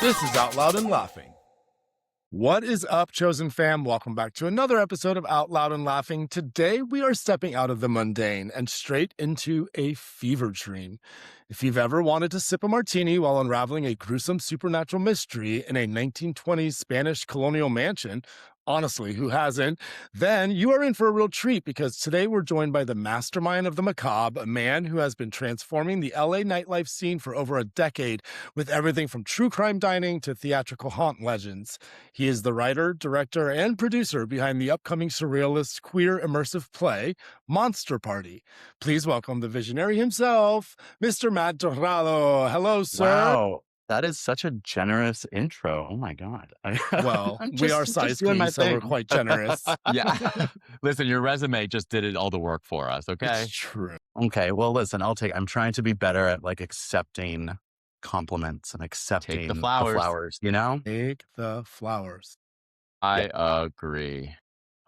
This is Out Loud and Laughing. What is up, Chosen fam? Welcome back to another episode of Out Loud and Laughing. Today, we are stepping out of the mundane and straight into a fever dream. If you've ever wanted to sip a martini while unraveling a gruesome supernatural mystery in a 1920s Spanish colonial mansion, honestly, who hasn't? Then you are in for a real treat because today we're joined by the mastermind of the macabre, a man who has been transforming the LA nightlife scene for over a decade with everything from true crime dining to theatrical haunt legends. He is the writer, director, and producer behind the upcoming surrealist queer immersive play, Monster Party. Please welcome the visionary himself, Mr. Matt Torrado. Hello, sir. Wow. That is such a generous intro. Oh my God. Well, we are size kings, so we're quite generous. Yeah. Listen, your resume just did all the work for us, okay? It's true. Okay. Well, listen, I'm trying to be better at like accepting compliments and accepting the flowers, you know? Take the flowers. I agree.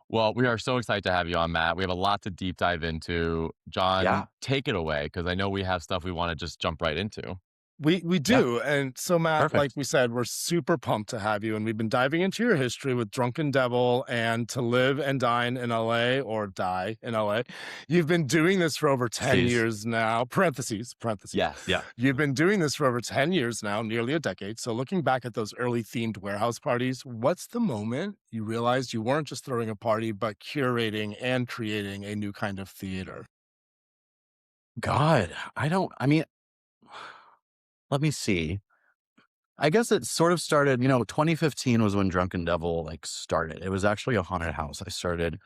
Well, we are so excited to have you on, Matt. We have a lot to deep dive into. John, take it away, because I know we have stuff we want to just jump right into. We do. Yeah. And so, Matt, Perfect. like we said, we're super pumped to have you. And we've been diving into your history with Drunken Devil and To Live and Dine in LA, or Die in LA. You've been doing this for over 10 years now. Parentheses. Yes. Yeah. You've been doing this for over 10 years now, nearly a decade. So looking back at those early themed warehouse parties, what's the moment you realized you weren't just throwing a party, but curating and creating a new kind of theater? God, let me see. I guess it sort of started, 2015 was when Drunken Devil started. It was actually a haunted house. I started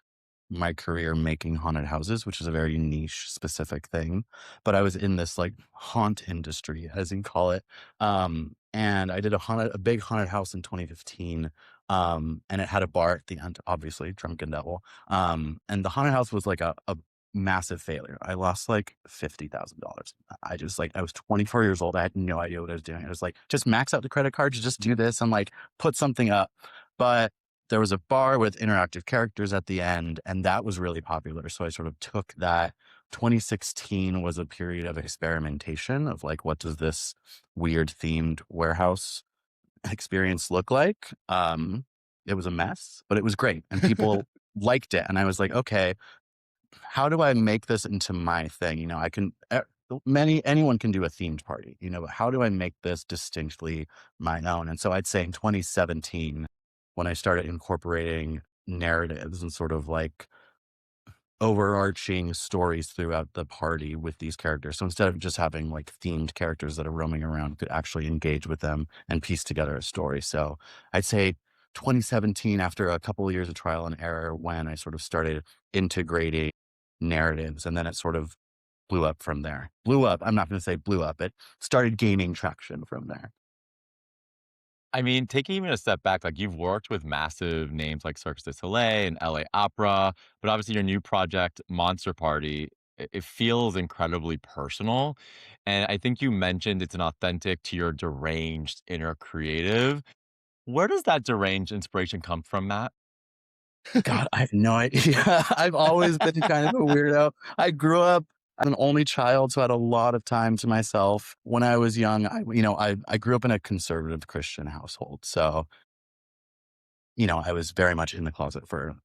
my career making haunted houses, which is a very niche specific thing. But I was in this haunt industry, as you call it. And I did a big haunted house in 2015. And it had a bar at the end, obviously, Drunken Devil. And the haunted house was like a massive failure. I lost $50,000. I was 24 years old. I had no idea what I was doing. I was just max out the credit cards, just do this and put something up. But there was a bar with interactive characters at the end, and that was really popular. So I sort of took that. 2016 was a period of experimentation of what does this weird themed warehouse experience look like? It was a mess, but it was great. And people liked it. And I was like, okay, how do I make this into my thing? Anyone can do a themed party, but how do I make this distinctly my own? And so I'd say in 2017, when I started incorporating narratives and sort of overarching stories throughout the party with these characters. So instead of just having themed characters that are roaming around, could actually engage with them and piece together a story. So I'd say 2017, after a couple of years of trial and error, when I sort of started integrating narratives, and then it sort of blew up from there. I'm not going to say blew up. It started gaining traction from there. I mean, taking even a step back, you've worked with massive names like Cirque du Soleil and LA Opera, but obviously your new project, Monster Party, it feels incredibly personal. And I think you mentioned it's an authentic to your deranged inner creative. Where does that deranged inspiration come from, Matt? God, I have no idea. I've always been kind of a weirdo. I grew up, I'm an only child, so I had a lot of time to myself. When I was young, I grew up in a conservative Christian household. So, I was very much in the closet for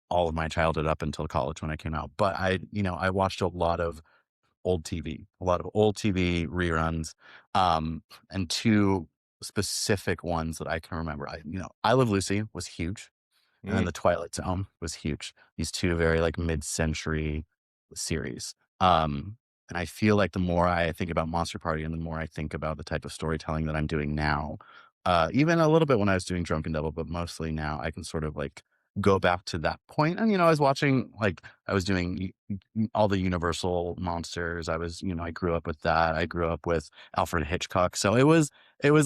all of my childhood up until college when I came out. But I watched a lot of old TV reruns, and two specific ones that I can remember. I Love Lucy was huge. And then The Twilight Zone was huge. These two very mid-century series. And I feel like the more I think about Monster Party and the more I think about the type of storytelling that I'm doing now, even a little bit when I was doing Drunken Devil, but mostly now I can sort of go back to that point. And, I was watching, I was doing all the Universal monsters. I grew up with that. I grew up with Alfred Hitchcock. So it was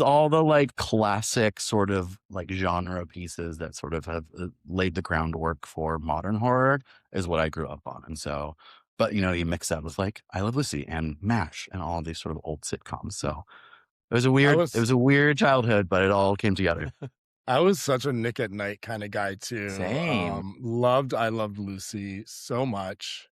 all the classic sort of genre pieces that sort of have laid the groundwork for modern horror is what I grew up on. And so, but you mix that with I Love Lucy and MASH and all these sort of old sitcoms. So it was a weird childhood, but it all came together. I was such a Nick at Night kind of guy too. Same. I Loved Lucy so much.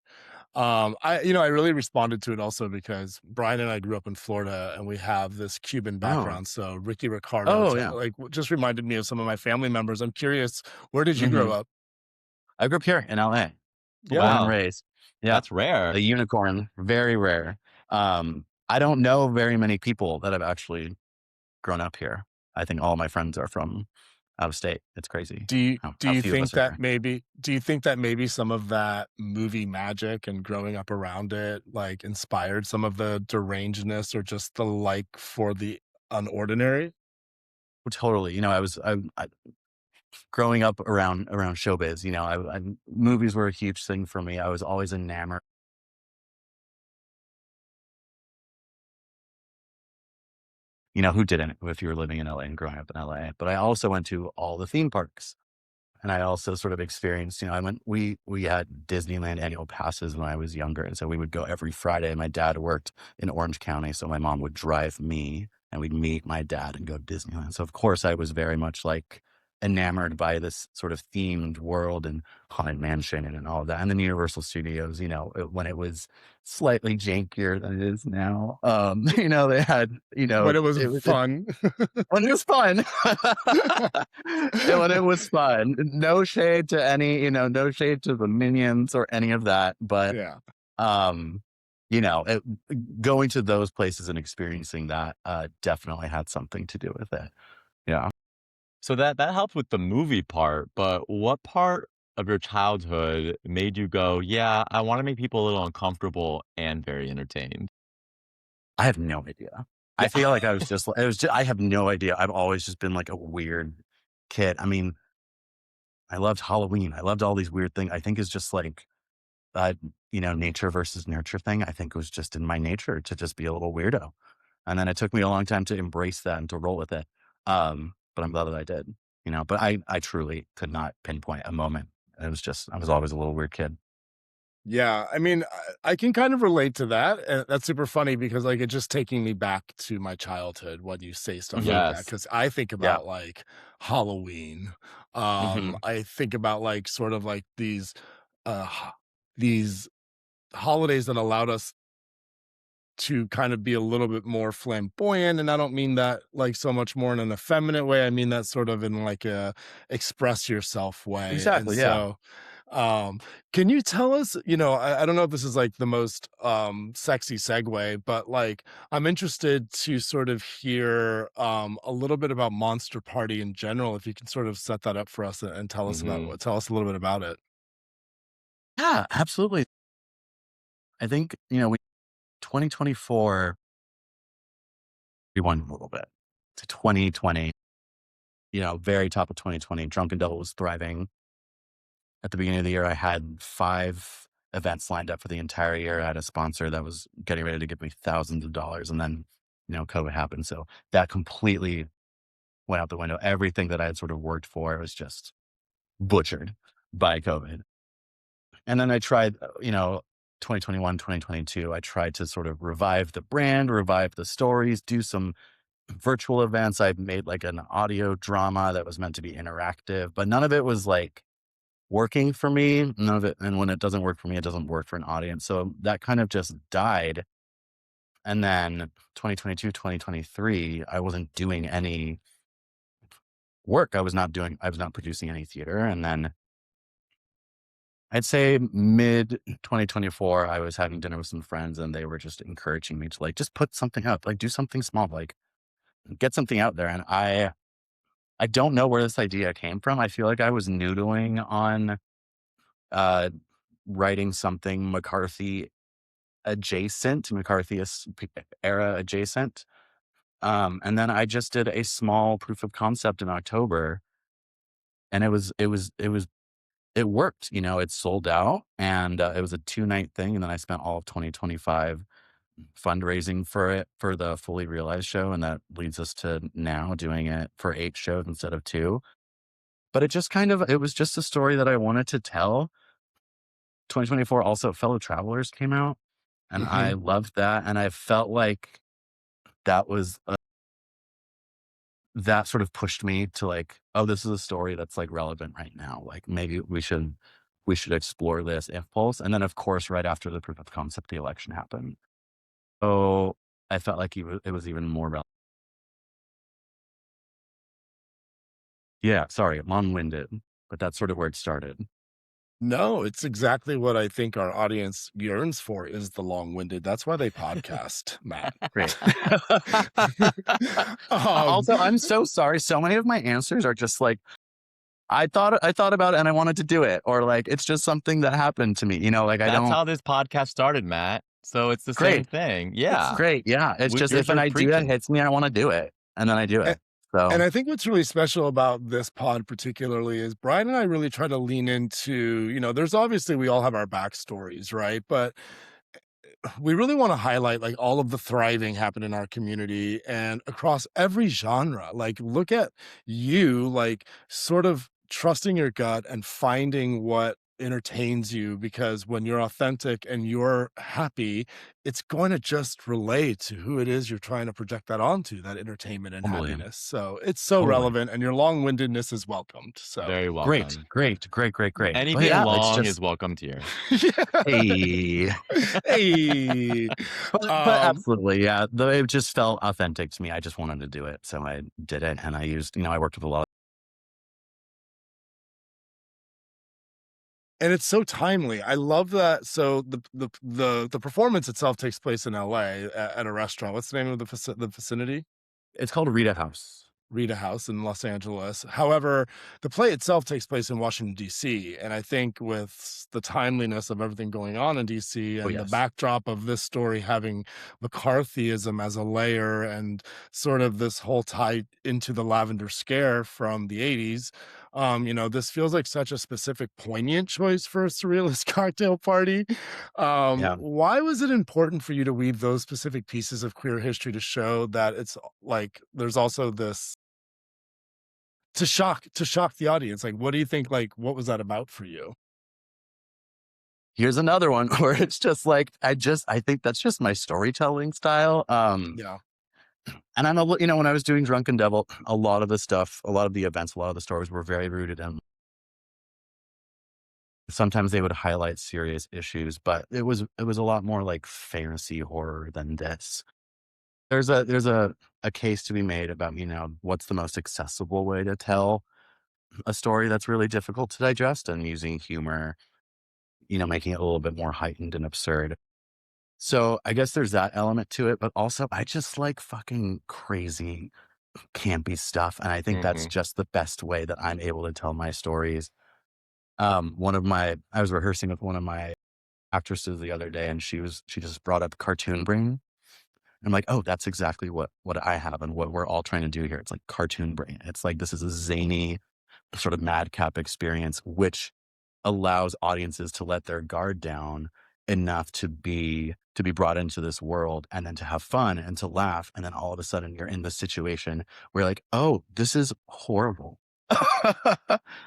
I really responded to it also because Brian and I grew up in Florida and we have this Cuban Oh. background. So Ricky Ricardo, Oh, yeah. just reminded me of some of my family members. I'm curious, where did you grow Mhm. up? I grew up here in LA, born Yeah. and Wow, raised. Yeah. that's rare. A unicorn, very rare. I don't know very many people that have actually grown up here. I think all my friends are from out of state. It's crazy Do you how few of us are here. do you think that maybe some of that movie magic and growing up around it, like, inspired some of the derangedness or just the like for the unordinary? Totally. I growing up around showbiz, movies were a huge thing for me. I was always enamored. Who didn't if you were living in LA and growing up in LA? But I also went to all the theme parks. And I also sort of experienced, we had Disneyland annual passes when I was younger. And so we would go every Friday. My dad worked in Orange County. So my mom would drive me and we'd meet my dad and go to Disneyland. So of course I was very much like enamored by this sort of themed world and Haunted Mansion and all of that. And then Universal Studios, when it was slightly jankier than it is now. They had, But it was it was fun. when it was fun. When it was fun. No shade to no shade to the Minions or any of that. But, Yeah. um, going to those places and experiencing that definitely had something to do with it. Yeah. So that helped with the movie part, but what part of your childhood made you go, "Yeah, I wanna make people a little uncomfortable and very entertained?" I have no idea. I Yeah. feel like I have no idea. I've always just been like a weird kid. I mean, I loved Halloween. I loved all these weird things. I think it's just like uh, nature versus nurture thing. I think it was just in my nature to just be a little weirdo. And then it took me a long time to embrace that and to roll with it. But I'm glad that I did, but I truly could not pinpoint a moment. It was just, I was always a little weird kid. Yeah, I mean, I can kind of relate to that, and that's super funny because, like, it's just taking me back to my childhood when you say stuff Hmm. like that. Yes. Because I think Yeah. about, like, Halloween. Hmm. I think about, like, sort of like ho these holidays that allowed us to kind of be a little bit more flamboyant, and I don't mean that, like, so much more in an effeminate way, I mean that sort of in, like, a express yourself way, and Exactly. Yeah. so can you tell us, I don't know if this is like the most sexy segue, but like I'm interested to sort of hear a little bit about Monster Party in general, if you can sort of set that up for us and Mhm. tell us a little bit about it. Yeah, absolutely. I think, 2024, we won a little bit to 2020, very top of 2020. Drunken Devil was thriving. At the beginning of the year, I had 5 events lined up for the entire year. I had a sponsor that was getting ready to give me thousands of dollars, and then, COVID happened. So that completely went out the window. Everything that I had sort of worked for was just butchered by COVID. And then I tried, 2021, 2022, I tried to sort of revive the brand, revive the stories, do some virtual events. I made like an audio drama that was meant to be interactive, but none of it was like working for me. None of it. And when it doesn't work for me, it doesn't work for an audience. So that kind of just died. And then 2022, 2023, I wasn't doing any work. I was not producing any theater. And then I'd say mid 2024, I was having dinner with some friends and they were just encouraging me to like, just put something up, like do something small, like get something out there. And I don't know where this idea came from. I feel like I was noodling on uh, writing something McCarthyist era adjacent. And then I just did a small proof of concept in October, and it worked. It sold out, and it was a 2-night thing. And then I spent all of 2025 fundraising for it for the Fully Realized show, and that leads us to now doing it for 8 shows instead of 2. But it was just a story that I wanted to tell. 2024 also Fellow Travelers came out, and I Hmm. loved that, and I felt like that was that sort of pushed me to like, "Oh, this is a story that's, like, relevant right now, like, maybe we should explore this impulse. And then, of course, right after the proof of concept, the election happened. So I felt like it was even more relevant. Yeah, sorry, long-winded, but that's sort of where it started. No, it's exactly what I think our audience yearns for is the long-winded. That's why they podcast, Matt. Great. Um, Also, I'm so sorry. So many of my answers are just like, I thought about it and I wanted to do it, or like it's just something that happened to me. Like I That's don't. how this podcast started, Matt. So it's the same Great, thing. it's Yeah. great, yeah. It's just You're if an sort of idea preaching. hits me, I want to do it, and then I do a- it. So and I think what's really special about this pod particularly is Brian and I really try to lean into, there's obviously we all have our backstories, right? But we really want to highlight like all of the thriving happen in our community and across every genre. Like look at you like sort of trusting your gut and finding what entertains you, because when you're authentic and you're happy, it's going to just relate to who it is you're trying to project that onto, that entertainment and totally, happiness. So it's so totally. relevant and your long-windedness is welcomed. So Very Great, welcome. great, great, great, great. But Anything yeah, it's long is just welcomed here. yeah. hey. Hey. But absolutely, yeah. It just felt authentic to me. I just wanted to do it, so I did it, and I used. I worked with a lot. And it's so timely. I love that. So the performance itself takes place in LA at a restaurant. What's the name of the vicinity? It's called Rita House. Rita House in Los Angeles. However, the play itself takes place in Washington, D.C. And I think with the timeliness of everything going on in D.C. Oh and the yes, backdrop of this story having McCarthyism as a layer and sort of this whole tie into the Lavender Scare from the 80s, this feels like such a specific, poignant choice for a surrealist cocktail party. yeah. Why was it important for you to weave those specific pieces of queer history to show that it's like there's also this to shock the audience? Like, what do you think, like, what was that about for you? Here's another one where it's just like I think that's just my storytelling style. Yeah. And I'm when I was doing Drunken Devil, a lot of the stuff, a lot of the events, a lot of the stories were very rooted in. Sometimes they would highlight serious issues, but it was a lot more like fantasy horror than this. There's a case to be made about what's the most accessible way to tell a story that's really difficult to digest, and using humor, making it a little bit more heightened and absurd. So I guess there's that element to it, but also I just like fucking crazy, campy stuff. And I think that's Hmm. just the best way that I'm able to tell my stories. I was rehearsing with one of my actresses the other day, and she just brought up cartoon brain. I'm like, oh, that's exactly what I have and what we're all trying to do here. It's like cartoon brain. It's like this is a zany sort of madcap experience, which allows audiences to let their guard down enough to be brought into this world, and then to have fun and to laugh, and then all of a sudden you're in this situation where you're like, oh, this is horrible.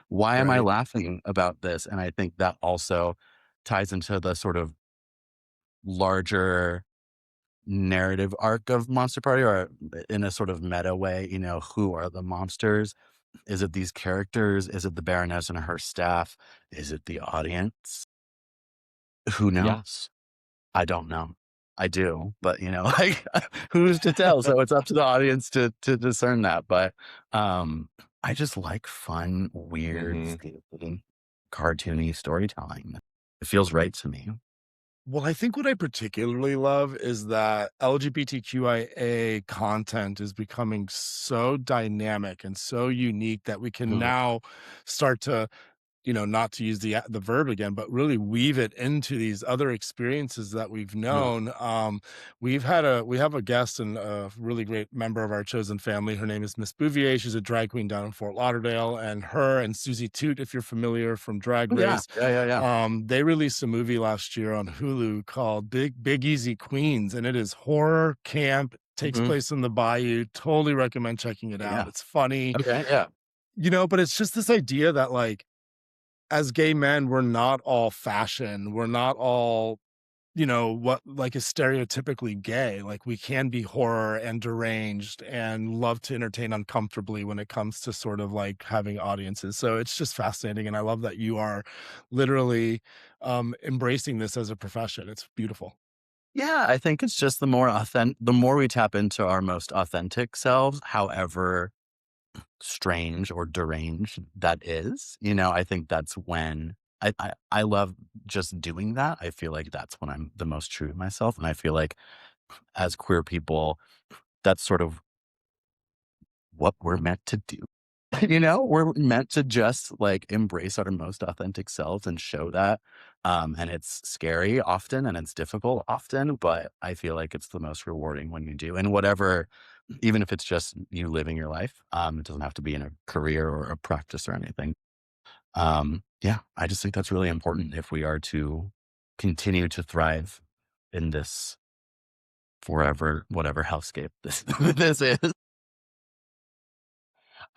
Why am I Right. laughing about this? And I think that also ties into the sort of larger narrative arc of Monster Party, or in a sort of meta way, who are the monsters? Is it these characters? Is it the Baroness and her staff? Is it the audience? Who Yeah. knows? I don't know. I do, but like who's to tell? So it's up to the audience to discern that. But I just like fun, weird, Hmm. stupid, cartoony storytelling. It feels right to me. Well, I think what I particularly love is that LGBTQIA content is becoming so dynamic and so unique that we can now start to, not to use the verb again, but really weave it into these other experiences that we've known. We have a guest and a really great member of our chosen family. Her name is Miss Bouvier. She's a drag queen down in Fort Lauderdale, and her and Susie Toot, if you're familiar from Drag Yeah, Race, yeah, yeah, yeah. they released a movie last year on Hulu called Big Easy Queens, and it is horror camp. Takes Mhm. place in the Bayou. Totally recommend checking it out. Yeah. It's funny, Okay. Yeah. but it's just this idea that like as gay men, we're not all fashion. We're not all what like is stereotypically gay. Like we can be horror and deranged and love to entertain uncomfortably when it comes to sort of like having audiences. So it's just fascinating. And I love that you are literally embracing this as a profession. It's beautiful. Yeah, I think it's just the more we tap into our most authentic selves, however strange or deranged that is, I think that's when I love just doing that. I feel like that's when I'm the most true to myself. And I feel like as queer people, that's sort of what we're meant to do. We're meant to just like embrace our most authentic selves and show that. And it's scary often and it's difficult often, but I feel like it's the most rewarding when you do. And whatever, even if it's just you living your life, it doesn't have to be in a career or a practice or anything. Yeah, I just think that's really important if we are to continue to thrive in this forever, whatever hellscape this this is.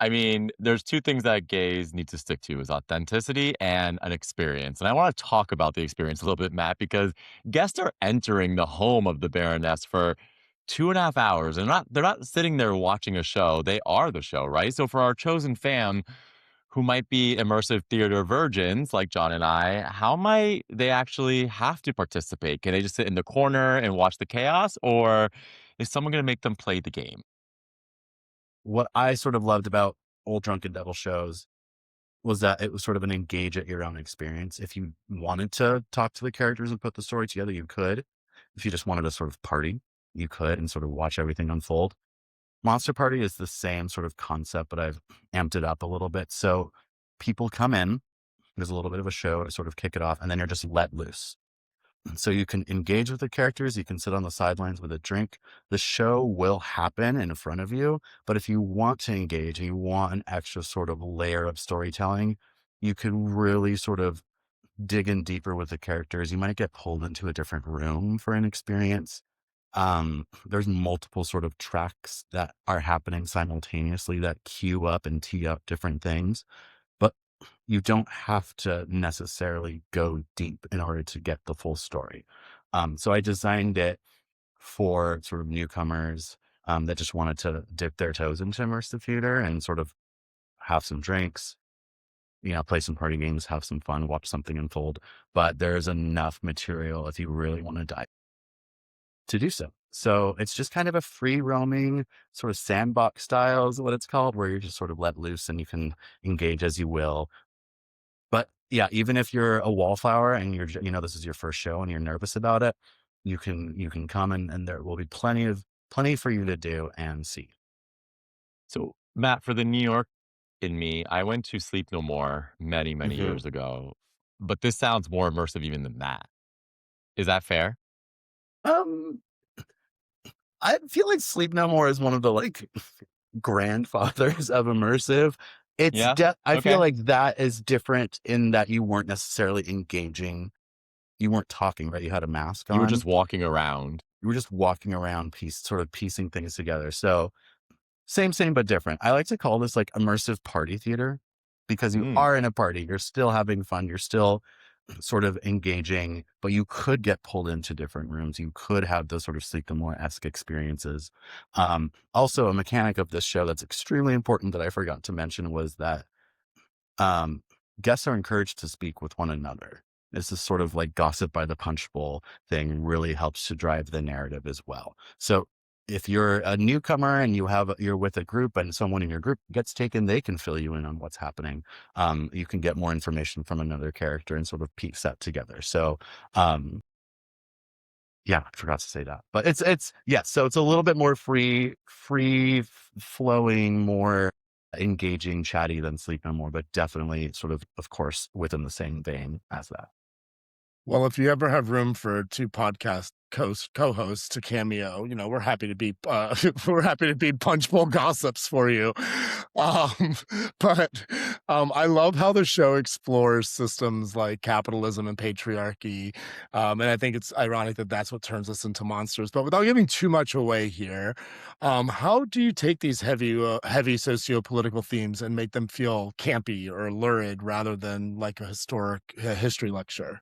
I mean, there's two things that gays need to stick to is authenticity and an experience. And I want to talk about the experience a little bit, Matt, because guests are entering the home of the Baroness for 2.5 hours. And they're not sitting there watching a show. They are the show, right? So for our chosen fam who might be immersive theater virgins like John and I, how might they actually have to participate? Can they just sit in the corner and watch the chaos? Or is someone going to make them play the game? What I sort of loved about Old Drunken Devil shows was that it was sort of an engage at your own experience. If you wanted to talk to the characters and put the story together, you could. If you just wanted to sort of party, you could and sort of watch everything unfold. Monster Party is the same sort of concept, but I've amped it up a little bit. So people come in, there's a little bit of a show to sort of kick it off, and then you're just let loose. So you can engage with the characters, you can sit on the sidelines with a drink. The show will happen in front of you, but if you want to engage and you want an extra sort of layer of storytelling, you can really sort of dig in deeper with the characters. You might get pulled into a different room for an experience. There's multiple sort of tracks that are happening simultaneously that queue up and tee up different things, but you don't have to necessarily go deep in order to get the full story. So I designed it for sort of newcomers that just wanted to dip their toes into immersive theater and sort of have some drinks, play some party games, have some fun, watch something unfold. But there's enough material if you really want to dive to do so. So it's just kind of a free roaming sort of sandbox style is what it's called, where you're just sort of let loose and you can engage as you will. But yeah, even if you're a wallflower and this is your first show and you're nervous about it, you can come and there will be plenty for you to do and see. So, Matt, for the New York in me, I went to Sleep No More many, many Hmm. years ago, but this sounds more immersive even than that. Is that fair? Um, I feel like Sleep No More is one of the like grandfathers of immersive. Yeah. I feel Okay. like that is different in that you weren't necessarily engaging. You weren't talking, right? You had a mask You were on. just walking around. You were just walking around, sort of piecing things together. So same, but different. I like to call this like immersive party theater because you Mm. are in a party. You're still having fun. You're still sort of engaging, but you could get pulled into different rooms. You could have those sort of Sleep No More-esque experiences. Also, a mechanic of this show that's extremely important that I forgot to mention was that um, guests are encouraged to speak with one another. This is sort of like gossip by the punch bowl thing really helps to drive the narrative as well. So if you're a newcomer and you're with a group and someone in your group gets taken, they can fill you in on what's happening. You can get more information from another character and sort of piece that together. So um, yeah, I forgot to say that, but yeah. So it's a little bit more flowing, more engaging, chatty than Sleep No More, but definitely sort of course, within the same vein as that. Well, if you ever have room for two podcast co-hosts to cameo, we're happy to be we're happy to be punchbowl gossips for you. Um, but I love how the show explores systems like capitalism and patriarchy, and I think it's ironic that that's what turns us into monsters. But without giving too much away here, how do you take these heavy socio-political themes and make them feel campy or lurid rather than like a history lecture?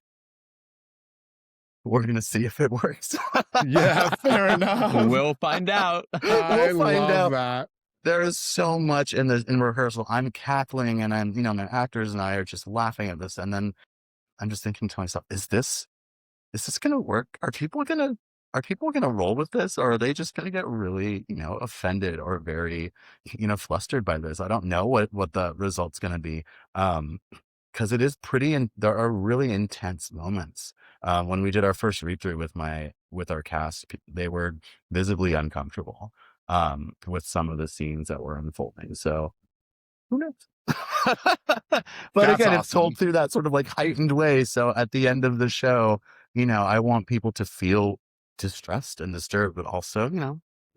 we're going to see if it works. Yeah, fair enough. We'll find out. I We'll find love out. that. There is so much in rehearsal. I'm cackling and I'm, my actors and I are just laughing at this. And then I'm just thinking to myself, is this going to work? Are people going to roll with this, or are they just going to get really, offended or very, flustered by this? I don't know what the result's going to be. Cause it is and there are really intense moments. When we did our first read through with our cast, they were visibly uncomfortable, with some of the scenes that were unfolding. So who knows? But That's again, awesome. it's told through that sort of like heightened way. So at the end of the show, I want people to feel distressed and disturbed, but also,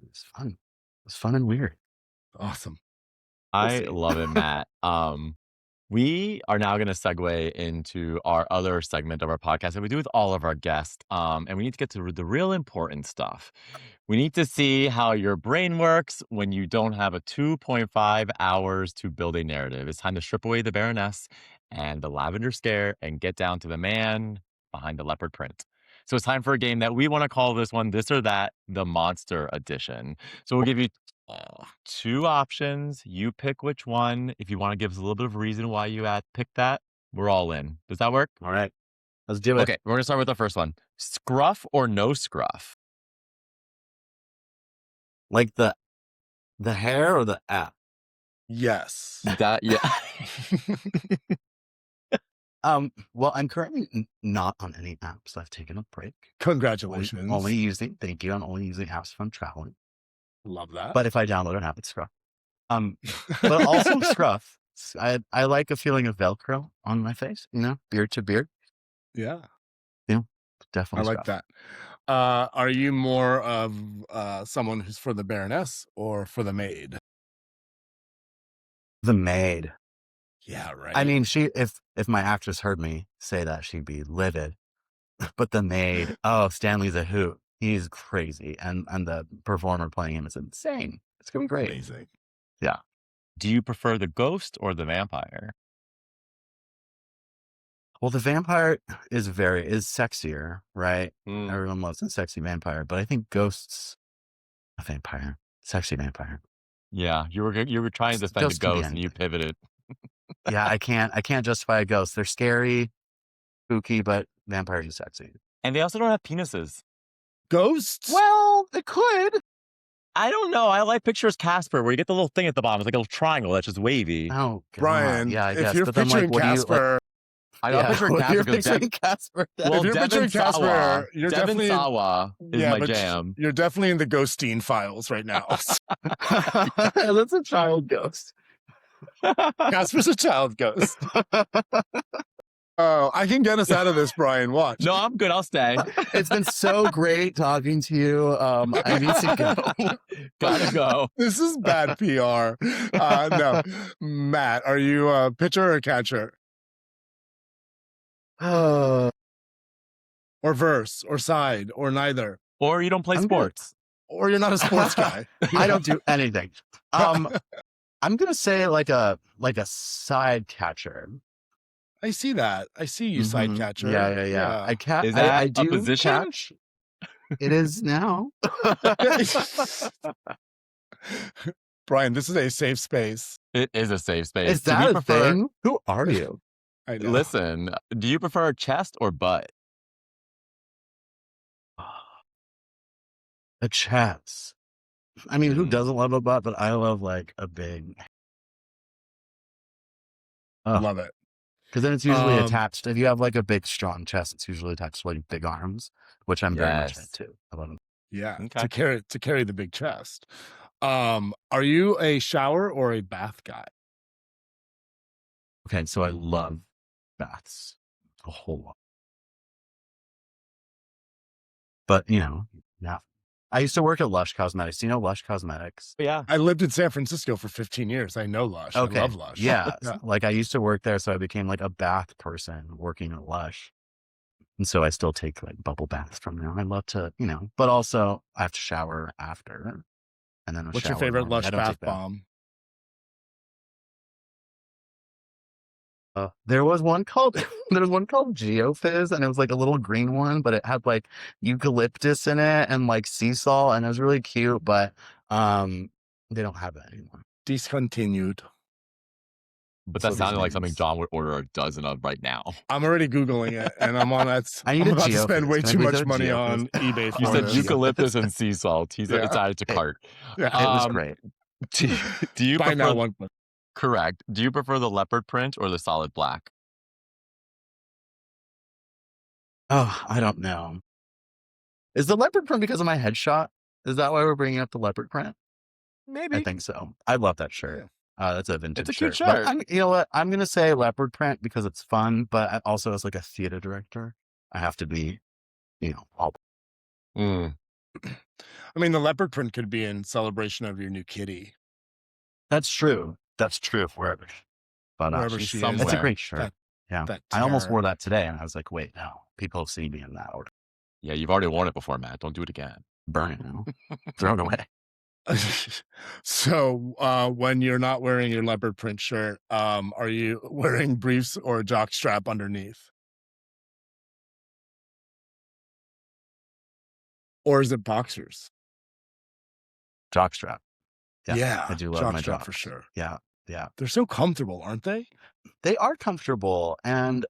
it's fun. It's fun and weird. Awesome. I love it, Matt. We are now going to segue into our other segment of our podcast that we do with all of our guests. And we need to get to the real important stuff. We need to see how your brain works when you don't have a 2.5 hours to build a narrative. It's time to strip away the Baroness and the lavender scare and get down to the man behind the leopard print. So it's time for a game that we want to call this one, This or That, the Monster Edition. So we'll give you two options. You pick which one. If you want to give us a little bit of a reason why you picked that, we're all in. Does that work? All right, let's do it. Okay, we're going to start with the first one. Scruff or no scruff? Like the hair or the app? Yes. That, yeah. Well, I'm currently not on any apps. I've taken a break. Congratulations. I'm only using apps when I'm traveling. Love that. But if I download an app, it's Scruff. But also Scruff. I like a feeling of Velcro on my face, beard to beard. Yeah. Yeah, definitely. I like that. Are you more of someone who's for the Baroness or for the maid? The maid. Yeah, right. I mean, if my actress heard me say that, she'd be livid. But the maid, Stanley's a hoot. He's crazy. And the performer playing him is insane. It's going to be great. Amazing. Yeah. Do you prefer the ghost or the vampire? Well, the vampire is sexier, right? Mm. Everyone loves a sexy vampire, but I think ghosts, a vampire, sexy vampire. Yeah, you were trying to defend the ghost and you pivoted. Yeah, I can't justify a ghost. They're scary, spooky, but vampires are sexy. And they also don't have penises. Ghosts? Well, it could. I don't know. I like pictures Casper where you get the little thing at the bottom. It's like a little triangle that's just wavy. Oh, God. Brian, yeah, I guess. if you're but then, picturing Casper... I got picturing Casper. You're picturing Casper. Well, if you're picturing Casper, you're Devin definitely... Sawa is my jam. You're definitely in the Ghostine files right now. That's a child ghost. Casper's a child ghost. Oh, I can get us out of this, Brian. Watch. No, I'm good. I'll stay. It's been so great talking to you. I need to go. Gotta go. This is bad PR. No. Matt, are you a pitcher or a catcher? Or verse, or side, or neither. Or you don't play sports. Or you're not a sports guy. I don't do anything. I'm gonna say like a side catcher. I see that. I see you, side catcher. Yeah. Is that I do a position? Catch. It is now. Brian, this is a safe space. It is a safe space. Is that a thing? Who are you? I know. Listen, do you prefer chest or butt? A chest. I mean, who doesn't love a butt? But I love like a big. Love it. Because then it's usually attached. If you have like a big, strong chest, it's usually attached to like big arms, which I'm very much into. I love them. Yeah, Okay. to carry the big chest. Are you a shower or a bath guy? Okay, so I love baths a whole lot. But yeah. I used to work at Lush Cosmetics. Do you know Lush Cosmetics? Yeah. I lived in San Francisco for 15 years. I know Lush. Okay. I love Lush. Yeah. Like I used to work there, so I became like a bath person working at Lush. And so I still take like bubble baths from there. I love to, but also I have to shower after. And then what's your favorite Lush bath bomb? There was one called Geofizz, and it was like a little green one, but it had like eucalyptus in it and like sea salt, and it was really cute. But they don't have that anymore. Discontinued. But So that these sounded like something names. John would order a dozen of right now. I'm already Googling it, and I'm on that. I need I'm a about to Geofizz. spend way Can I too please much have a money Geofizz? on eBay You for said this. eucalyptus and sea salt. He's Yeah. it's added to cart. Yeah. It was great. Do you Buy now, prefer one. correct? Do you prefer the leopard print or the solid black? Oh, I don't know. Is the leopard print because of my headshot? Is that why we're bringing up the leopard print? Maybe. I think so. I love that shirt. That's a vintage It's a cute shirt. But shirt. you know what? I'm going to say leopard print because it's fun, but also as like a theater director, I have to be, all. Mm. I mean, the leopard print could be in celebration of your new kitty. That's true. That's true. Wherever Wherever she's she is. somewhere. It's a somewhere. great shirt. That I almost terror. wore that today, and I was like, wait, no. People have seen me in that order. Yeah, you've already worn it before, Matt. Don't do it again. Burn it now. Throw it away. So when you're not wearing your leopard print shirt, are you wearing briefs or a jock strap underneath? Or is it boxers? Jockstrap. Yeah, I do love jock my strap jocks. for sure. Yeah. They're so comfortable, aren't they? They are comfortable, and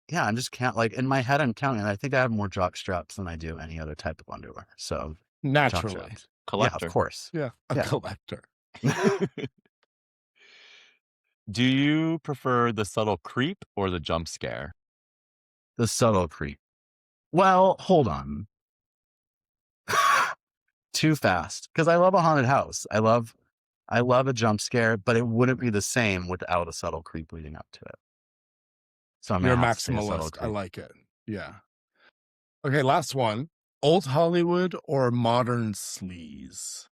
yeah, I just can't, like, in my head, I'm counting. I think I have more jock straps than I do any other type of underwear. So, jock Naturally. straps. Collector. Yeah, of course. Yeah, a Yeah. collector. Do you prefer the subtle creep or the jump scare? The subtle creep. Well, hold on. Too fast. Because I love a haunted house. I love a jump scare, but it wouldn't be the same without a subtle creep leading up to it. So I'm You're a gonna have to say a subtle maximalist. I creep. like it. Yeah. Okay, last one. Old Hollywood or modern sleaze?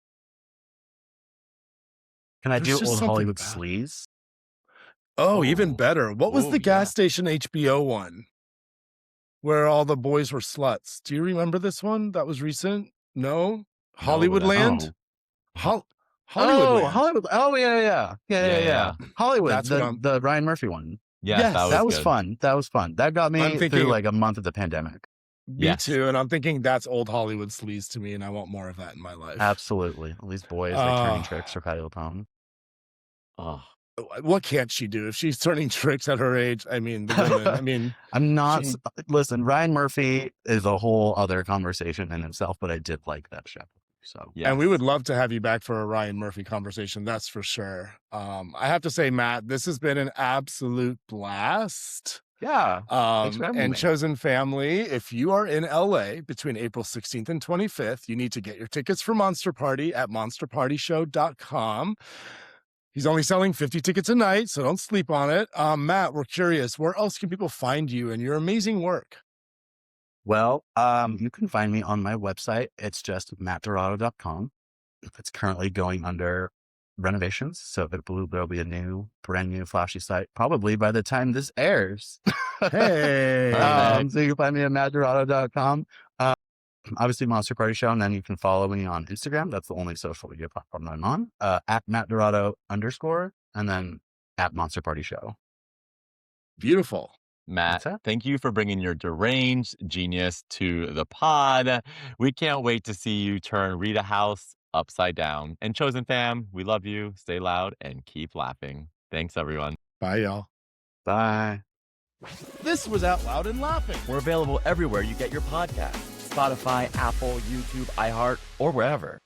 Can I There's do just old something Hollywood about it. sleaze? Oh, even Oh. better. What was Oh, the gas yeah. station HBO one where all the boys were sluts? Do you remember this one? That was recent? No? but Hollywoodland? Oh, Hollywoodland. Hollywood. Oh, yeah. Yeah. Hollywood, That's what the Ryan Murphy one. Yes, Yes. That was good. fun. That got I'm me thinking- through like a month of the pandemic. Me Yes. too. And I'm thinking that's old Hollywood sleaze to me, and I want more of that in my life. Absolutely. All these boys like turning Oh. tricks for Patty LaPone. Oh, What can't she do if she's turning tricks at her age? I mean, the women. I mean, I'm not. she- Listen, Ryan Murphy is a whole other conversation in himself, but I did like that show. So yes. and we would love to have you back for a Ryan Murphy conversation. That's for sure. I have to say, Matt, this has been an absolute blast. yeah, Thanks for having And me. Chosen Family, if you are in LA between April 16th and 25th, you need to get your tickets for Monster Party at monsterpartyshow.com. He's only selling 50 tickets a night, so don't sleep on it. Matt, we're curious, where else can people find you and your amazing work? Well, you can find me on my website. It's just matttorado.com. It's currently going under renovations, so there'll be a brand new flashy site probably by the time this airs. Hey. So you can find me at matttorado.com. Obviously Monster Party Show, and then you can follow me on Instagram. That's the only social media platform I'm on. At matttorado_, and then at Monster Party Show. Beautiful. Matt, What's that? thank you for bringing your deranged genius to the pod. We can't wait to see you turn Rita House upside down. And Chosen Fam, we love you. Stay loud and keep laughing. Thanks, everyone. Bye, y'all. Bye. This was Out Loud and Laughing. We're available everywhere you get your podcasts. Spotify, Apple, YouTube, iHeart, or wherever.